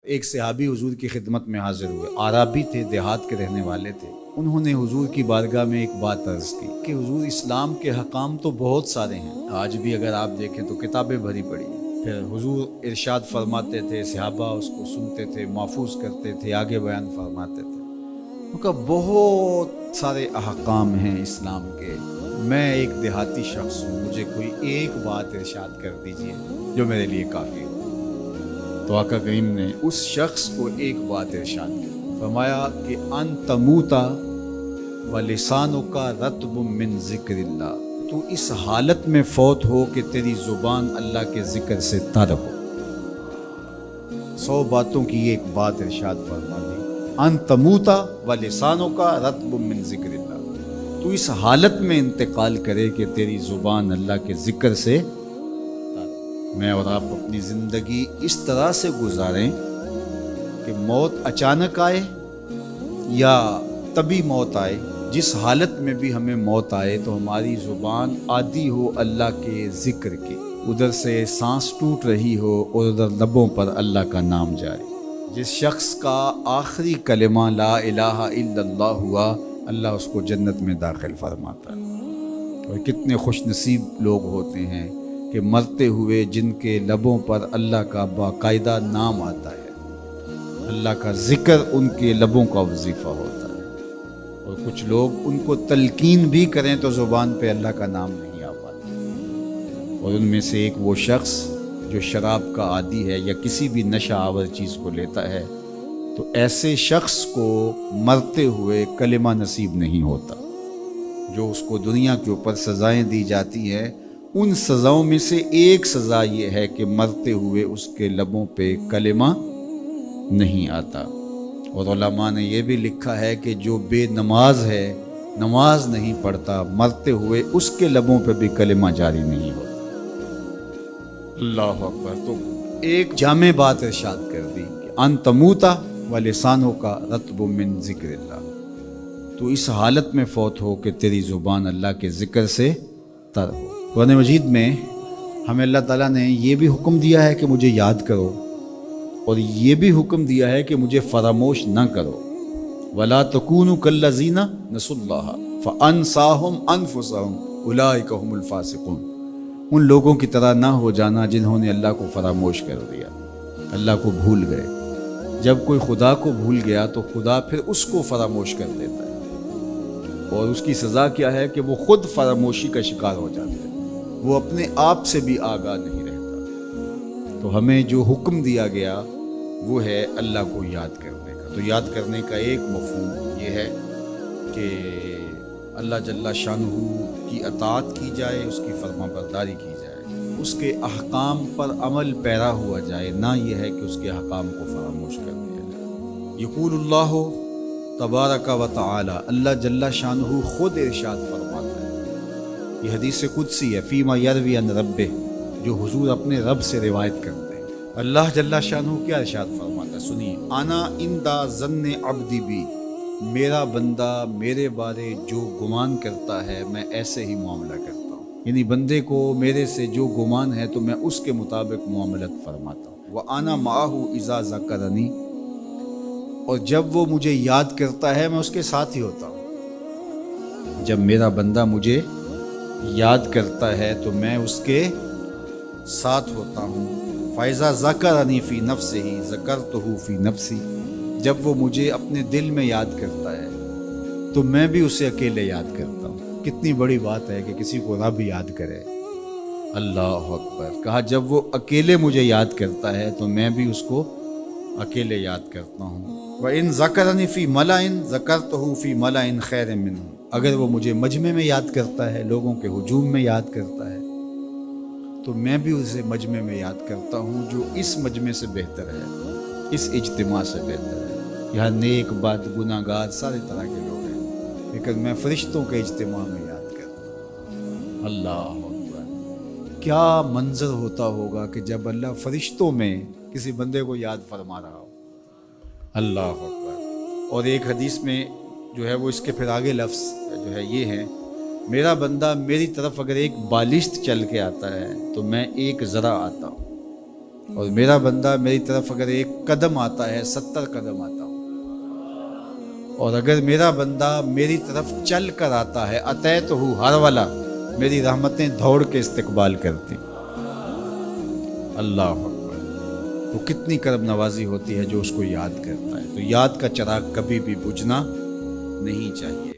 ایک صحابی حضور کی خدمت میں حاضر ہوئے، عرابی تھے، دیہات کے رہنے والے تھے۔ انہوں نے حضور کی بارگاہ میں ایک بات عرض کی کہ حضور اسلام کے حکام تو بہت سارے ہیں، آج بھی اگر آپ دیکھیں تو کتابیں بھری پڑی ہیں۔ پھر حضور ارشاد فرماتے تھے، صحابہ اس کو سنتے تھے، محفوظ کرتے تھے، آگے بیان فرماتے تھے۔ ان کا بہت سارے احکام ہیں اسلام کے، میں ایک دیہاتی شخص ہوں، مجھے کوئی ایک بات ارشاد کر دیجئے جو میرے لیے کافی ہو۔ تو آقا کریم نے اس شخص کو ایک بات ارشاد کی، فرمایا کہ ان تموتا ولسانک رطب من ذکر اللہ، تو اس حالت میں فوت ہو کہ تیری زبان اللہ کے ذکر سے تر ہو۔ 100 باتوں کی ایک بات ارشاد فرما دی، ان تموتا ولسانک رطب من ذکر اللہ، تو اس حالت میں انتقال کرے کہ تیری زبان اللہ کے ذکر سے میں اور آپ اپنی زندگی اس طرح سے گزاریں کہ موت اچانک آئے یا طبی موت آئے، جس حالت میں بھی ہمیں موت آئے تو ہماری زبان عادی ہو اللہ کے ذکر کی، ادھر سے سانس ٹوٹ رہی ہو اور ادھر لبوں پر اللہ کا نام جائے۔ جس شخص کا آخری کلمہ لا الہ الا اللہ ہوا، اللہ اس کو جنت میں داخل فرماتا ہے۔ اور کتنے خوش نصیب لوگ ہوتے ہیں کہ مرتے ہوئے جن کے لبوں پر اللہ کا باقاعدہ نام آتا ہے، اللہ کا ذکر ان کے لبوں کا وظیفہ ہوتا ہے، اور کچھ لوگ ان کو تلقین بھی کریں تو زبان پہ اللہ کا نام نہیں آ پاتا۔ اور ان میں سے ایک وہ شخص جو شراب کا عادی ہے یا کسی بھی نشہ آور چیز کو لیتا ہے، تو ایسے شخص کو مرتے ہوئے کلمہ نصیب نہیں ہوتا۔ جو اس کو دنیا کے اوپر سزائیں دی جاتی ہیں، ان سزاؤں میں سے ایک سزا یہ ہے کہ مرتے ہوئے اس کے لبوں پہ کلمہ نہیں آتا۔ اور علماء نے یہ بھی لکھا ہے کہ جو بے نماز ہے، نماز نہیں پڑھتا، مرتے ہوئے اس کے لبوں پہ بھی کلمہ جاری نہیں ہوتا۔ اللہ اکبر۔ تو ایک جامع بات ارشاد کر دی کہ ان تموتا ولسانک رطب من ذکر اللہ، تو اس حالت میں فوت ہو کہ تیری زبان اللہ کے ذکر سے تر ہو۔ قرآن مجید میں ہمیں اللہ تعالیٰ نے یہ بھی حکم دیا ہے کہ مجھے یاد کرو، اور یہ بھی حکم دیا ہے کہ مجھے فراموش نہ کرو۔ وَلَا تَكُونُوا كَالَّذِينَ نَسُوا اللَّهَ فَأَنسَاهُمْ أَنفُسَهُمْ أُولَٰئِكَ هُمُ الْفَاسِقُونَ، ان لوگوں کی طرح نہ ہو جانا جنہوں نے اللہ کو فراموش کر دیا، اللہ کو بھول گئے۔ جب کوئی خدا کو بھول گیا تو خدا پھر اس کو فراموش کر دیتا ہے، اور اس کی سزا کیا ہے کہ وہ خود فراموشی کا شکار ہو جاتا ہے، وہ اپنے آپ سے بھی آگاہ نہیں رہتا۔ تو ہمیں جو حکم دیا گیا وہ ہے اللہ کو یاد کرنے کا۔ تو یاد کرنے کا ایک مفہوم یہ ہے کہ اللہ جل شانہ کی اطاعت کی جائے، اس کی فرما برداری کی جائے، اس کے احکام پر عمل پیرا ہوا جائے، نہ یہ ہے کہ اس کے احکام کو فراموش کر دیا جائے۔ یقول اللہ تبارک و تعالی، اللہ جل شانہ خود ارشاد فرماتا ہے، یہ حدیث قدسی ہے، فیما یروی عن ربہ، جو حضور اپنے رب سے روایت کرتے ہیں۔ اللہ جل شانہ کیا ارشاد فرماتا ہے، سنیے، انا عند ظن عبدی بی، میرا بندہ میرے بارے جو گمان کرتا ہے میں ایسے ہی معاملہ کرتا ہوں، یعنی بندے کو میرے سے جو گمان ہے تو میں اس کے مطابق معاملت فرماتا ہوں۔ وَأَنَا مَعَهُ إِذَا ذَكَرَنِي، اور جب وہ مجھے یاد کرتا ہے میں اس کے ساتھ ہی ہوتا ہوں۔ جب میرا بندہ مجھے یاد کرتا ہے تو میں اس کے ساتھ ہوتا ہوں۔ فَإِذَا ذَكَرَنِي فِي نَفْسِهِ ذَكَرْتُهُ فِي نَفْسِي، جب وہ مجھے اپنے دل میں یاد کرتا ہے تو میں بھی اسے اکیلے یاد کرتا ہوں۔ کتنی بڑی بات ہے کہ کسی کو رب یاد کرے۔ اللہ اکبر۔ کہا جب وہ اکیلے مجھے یاد کرتا ہے تو میں بھی اس کو اکیلے یاد کرتا ہوں۔ وَإِن ذَكَرَنِي فِي مَلَئٍ ذَكَرْتُهُ فِي مَلَئٍ خَيْرٍ مِّنْهُ، اگر وہ مجھے مجمع میں یاد کرتا ہے، لوگوں کے ہجوم میں یاد کرتا ہے، تو میں بھی اسے مجمع میں یاد کرتا ہوں جو اس مجمع سے بہتر ہے، اس اجتماع سے بہتر ہے۔ یہاں نیک بد گناہ گار سارے طرح کے لوگ ہیں، لیکن میں فرشتوں کے اجتماع میں یاد کرتا ہوں۔ اللہ اکبر۔ کیا منظر ہوتا ہوگا کہ جب اللہ فرشتوں میں کسی بندے کو یاد فرما رہا ہو۔ اللہ اکبر۔ اور ایک حدیث میں جو ہے وہ اس کے پھر آگے لفظ جو ہے یہ ہے، میرا بندہ میری طرف اگر ایک بالشت چل کے آتا ہے تو میں ایک ذرا آتا ہوں، اور میرا بندہ میری طرف اگر ایک قدم آتا ہے 70 قدم آتا ہوں، اور اگر میرا بندہ میری طرف چل کر آتا ہے اتیت ہو ہر والا، میری رحمتیں دوڑ کے استقبال کرتی۔ اللہ اکبر، وہ کتنی کرم نوازی ہوتی ہے جو اس کو یاد کرتا ہے۔ تو یاد کا چراغ کبھی بھی بجھنا نہیں چاہیے۔